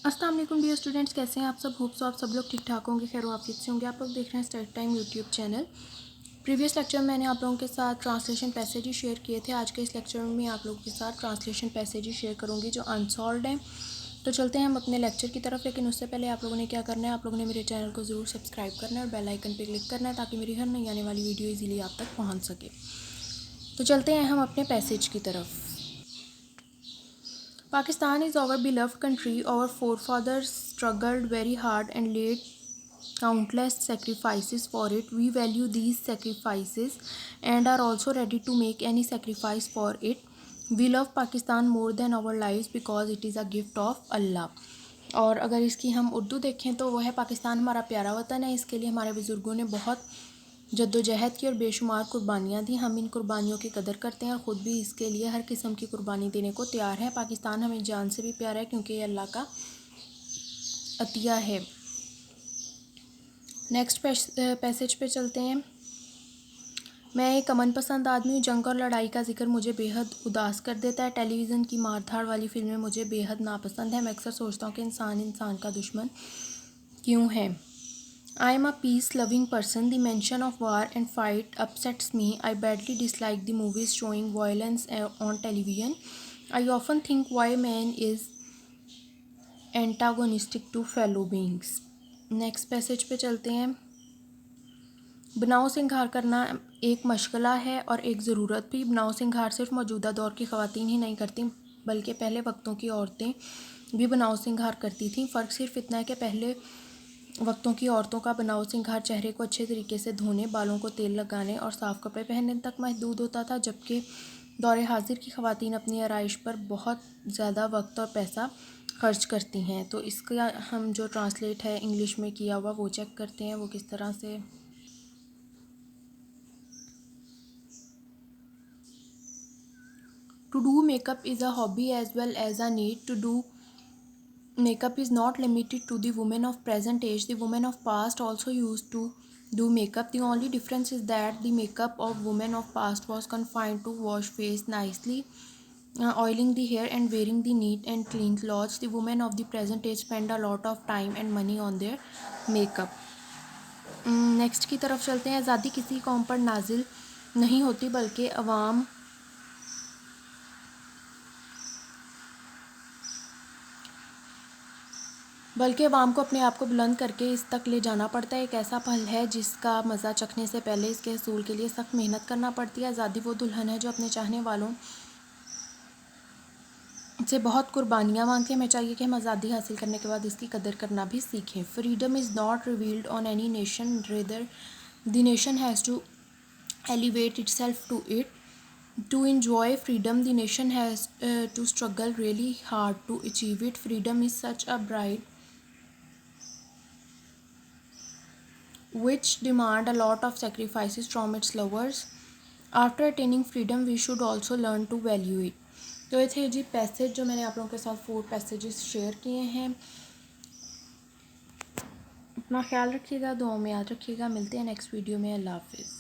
अस्सलाम वालेकुम dear students, कैसे हैं आप सब। होप सो आप सब लोग ठीक ठाक होंगे, खैर वाफियत से होंगे। आप लोग देख रहे हैं study time YouTube channel. Previous lecture में मैंने आप लोगों के साथ ट्रांसलेशन पैसेज शेयर किए थे। आज के इस लेक्चर में मैं आप लोगों के साथ ट्रांसलेशन पैसेज शेयर करूँगी जो अनसॉल्व्ड हैं। तो चलते हैं हम अपने लेक्चर की तरफ, लेकिन उससे पहले आप लोगों ने क्या करना है, आप लोगों ने मेरे चैनल को ज़रूर सब्सक्राइब करना है और बेल आइकन पर क्लिक करना है ताकि मेरी हर नई आने वाली वीडियो ईजिली आप तक पहुँच सके। तो चलते हैं हम अपने पैसेज की तरफ। Pakistan is our beloved country. Our forefathers struggled very hard and laid countless sacrifices for it. We value these sacrifices and are also ready to make any sacrifice for it. We love Pakistan more than our lives because it is a gift of Allah. और अगर इसकी हम उर्दू देखें तो वो है, पाकिस्तान हमारा प्यारा वतन है, इसके लिए हमारे बुज़ुर्गों ने बहुत जद्दोजहद की और बेशुमार कुर्बानियाँ दी। हम इन कुर्बानियों की कदर करते हैं और ख़ुद भी इसके लिए हर किस्म की कुर्बानी देने को तैयार है। पाकिस्तान हमें जान से भी प्यारा है क्योंकि ये अल्लाह का अतिया है। नेक्स्ट पैसेज पे चलते हैं। मैं एक अमन पसंद आदमी हूँ। जंग और लड़ाई का जिक्र मुझे बेहद उदास कर देता है। टेलीविज़न की मारधाड़ वाली फिल्में मुझे बेहद नापसंद है। मैं अक्सर सोचता हूँ कि इंसान का दुश्मन क्यों है। I am a peace-loving person. The mention of war and fight upsets me. I badly dislike the movies showing violence on television. I often think why man is antagonistic to fellow beings. Next passage पे चलते हैं। बनाव सिंगार करना एक मशगला है और एक ज़रूरत भी। बनाव सिंगार सिर्फ मौजूदा दौर की ख़वातीन ही नहीं करती बल्कि पहले वक्तों की औरतें भी बनाव सिंगार करती थीं। फ़र्क सिर्फ इतना है कि पहले वक्तों की औरतों का बनाव सिंगार चेहरे को अच्छे तरीके से धोने, बालों को तेल लगाने और साफ़ कपड़े पहनने तक महदूद होता था, जबकि दौरे हाजिर की ख़वातीन अपनी आराइश पर बहुत ज़्यादा वक्त और पैसा खर्च करती हैं। तो इसका हम जो ट्रांसलेट है इंग्लिश में किया हुआ वो चेक करते हैं वो किस तरह से। To do makeup is a hobby as well as a need to do. Makeup is not limited to the women of present age. The women of past also used to do makeup. The only difference is that the makeup of women of past was confined to wash face nicely, oiling the hair and wearing the neat and clean clothes. The women of the present age spend a lot of time and money on their makeup. Next की तरफ चलते हैं। आज़ादी किसी कौम पर नाजिल नहीं होती बल्कि अवाम को अपने आप को बुलंद करके इस तक ले जाना पड़ता है। एक ऐसा पल है जिसका मज़ा चखने से पहले इसके हसूल के लिए सख्त मेहनत करना पड़ती है। आज़ादी वो दुल्हन है जो अपने चाहने वालों से बहुत कुर्बानियाँ मांगती है। हमें चाहिए कि हम आज़ादी हासिल करने के बाद इसकी कदर करना भी सीखें। Freedom is not revealed on any nation, rather the nation has to elevate itself to it. To enjoy freedom, the nation has to struggle really hard to achieve it. Freedom is such a bright which demand a lot of sacrifices from its lovers. After attaining freedom, we should also learn to value it. तो ये थे जी passage जो मैंने आप लोगों के साथ 4 passages share किए हैं। अपना ख्याल रखिएगा, दुआओं में याद रखिएगा। मिलते हैं नेक्स्ट वीडियो में। अल्लाह हाफिज़।